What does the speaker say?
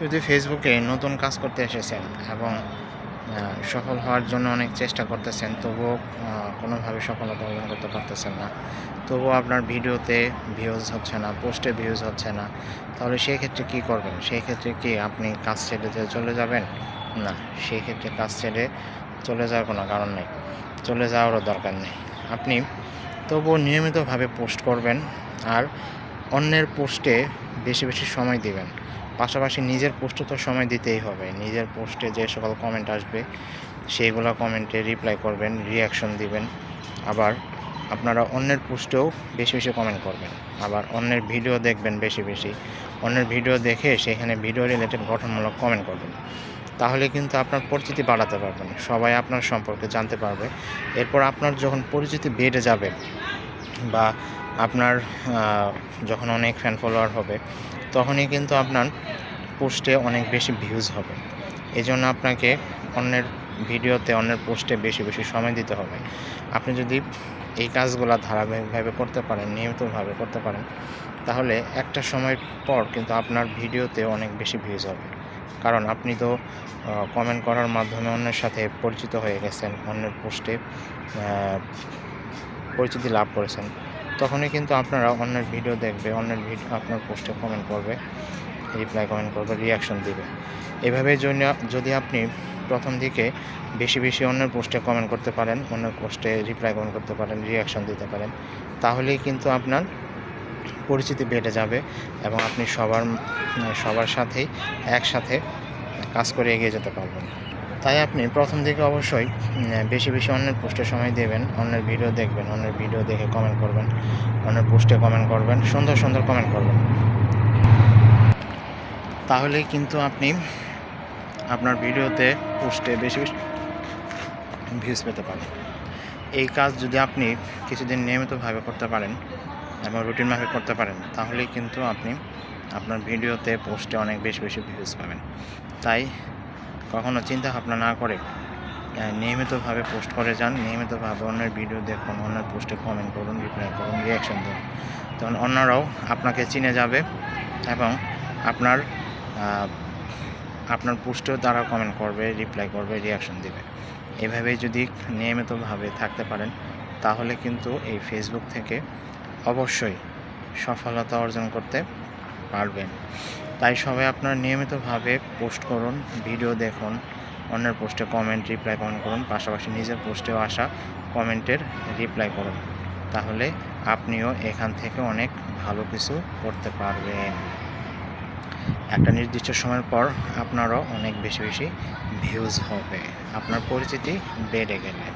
যদি ফেসবুকে নতুন কাজ করতে এসেছেন এবং সফল হওয়ার জন্য অনেক চেষ্টা করতেছেন, তবুও কোনোভাবে সফলতা অর্জন করতে পারতেছেন না, তবুও আপনার ভিডিওতে ভিউজ হচ্ছে না, পোস্টে ভিউজ হচ্ছে না, তাহলে সেই ক্ষেত্রে কী করবেন? সেই ক্ষেত্রে কি আপনি কাজ ছেড়ে চলে যাবেন? না, সেই ক্ষেত্রে কাজ ছেড়ে চলে যাওয়ার কোনো কারণ নেই, চলে যাওয়ারও দরকার নেই। আপনি তবুও নিয়মিতভাবে পোস্ট করবেন, আর অন্যের পোস্টে বেশি বেশি সময় দিবেন। পাশাপাশি নিজের পোস্টে তো সময় দিতেই হবে। নিজের পোস্টে যে সকল কমেন্ট আসবে সেইগুলো কমেন্টে রিপ্লাই করবেন, রিঅ্যাকশন দিবেন। আবার আপনারা অন্যের পোস্টেও বেশি বেশি কমেন্ট করবেন। আবার অন্যের ভিডিও দেখবেন বেশি বেশি। অন্যের ভিডিও দেখে সেখানে ভিডিও রিলেটেড গঠনমূলক কমেন্ট করবেন। তাহলে কিন্তু আপনার পরিচিতি বাড়াতে পারবেন। সবাই আপনার সম্পর্কে জানতে পারবে। এরপর আপনার যখন পরিচিতি বেড়ে যাবে বা আপনার যখন অনেক ফ্যান ফলোয়ার হবে, তখনই কিন্তু আপনার পোস্টে অনেক বেশি ভিউজ হবে। এজন্য আপনাকে অন্যের ভিডিওতে, অন্যের পোস্টে বেশি বেশি সময় দিতে হবে। আপনি যদি এই কাজগুলা ধারাবাহিকভাবে করতে পারেন, নিয়মিতভাবে করতে পারেন, তাহলে একটা সময় পর কিন্তু আপনার ভিডিওতে অনেক বেশি ভিউজ হবে। কারণ আপনি তো কমেন্ট করার মাধ্যমে অন্যের সাথে পরিচিত হয়ে গেছেন, অন্যের পোস্টে পরিচিতি লাভ করেছেন। তখনই কিন্তু আপনারা অন্যের ভিডিও দেখবে, অন্যের আপনার পোস্টে কমেন্ট করবে, রিপ্লাই কমেন্ট করবে, রিঅ্যাকশন দিবে। এভাবে যদি আপনি প্রথম দিকে বেশি বেশি অন্যের পোস্টে কমেন্ট করতে পারেন, অন্যের পোস্টে রিপ্লাই কমেন্ট করতে পারেন, রিঅ্যাকশন দিতে পারেন, তাহলেই কিন্তু আপনার পরিচিতি বেড়ে যাবে এবং আপনি সবার সাথেই একসাথে কাজ করে এগিয়ে যেতে পারবেন। তাই আপনি প্রথম দিকে অবশ্যই বেশি বেশি অন্যের পোস্টে সময় দেবেন, অন্যের ভিডিও দেখবেন, অন্যের ভিডিও দেখে কমেন্ট করবেন, অন্যের পোস্টে কমেন্ট করবেন, সুন্দর সুন্দর কমেন্ট করবেন। তাহলেই কিন্তু আপনি আপনার ভিডিওতে, পোস্টে বেশি বেশি ভিউজ পেতে পারেন। এই কাজ যদি আপনি কিছুদিন নিয়মিতভাবে করতে পারেন এবং রুটিন মাফিক করতে পারেন, তাহলেই কিন্তু আপনি আপনার ভিডিওতে, পোস্টে অনেক বেশি বেশি ভিউজ পাবেন। তাই কখনো চিন্তা ভাবনা না করে নিয়মিতভাবে পোস্ট করে যান, নিয়মিতভাবে অন্যের ভিডিও দেখুন, অন্যের পোস্টে কমেন্ট করুন, রিপ্লাই করুন, রিঅ্যাকশন দিন। তখন অন্যরাও আপনাকে চিনে যাবে এবং আপনার পোস্টেও তারা কমেন্ট করবে, রিপ্লাই করবে, রিঅ্যাকশন দেবে। এভাবেই যদি নিয়মিতভাবে থাকতে পারেন, তাহলে কিন্তু এই ফেসবুক থেকে অবশ্যই সফলতা অর্জন করতে পারবেন। তাই সবাই আপনারা নিয়মিতভাবে পোস্ট করুন, ভিডিও দেখুন, অন্যের পোস্টে কমেন্ট, রিপ্লাই কমেন্ট করুন, পাশাপাশি নিজের পোস্টেও আসা কমেন্টের রিপ্লাই করুন। তাহলে আপনিও এখান থেকে অনেক ভালো কিছু করতে পারবেন। একটা নির্দিষ্ট সময়ের পর আপনারও অনেক বেশি বেশি ভিউজ হবে, আপনার পরিচিতি বেড়ে গেলে।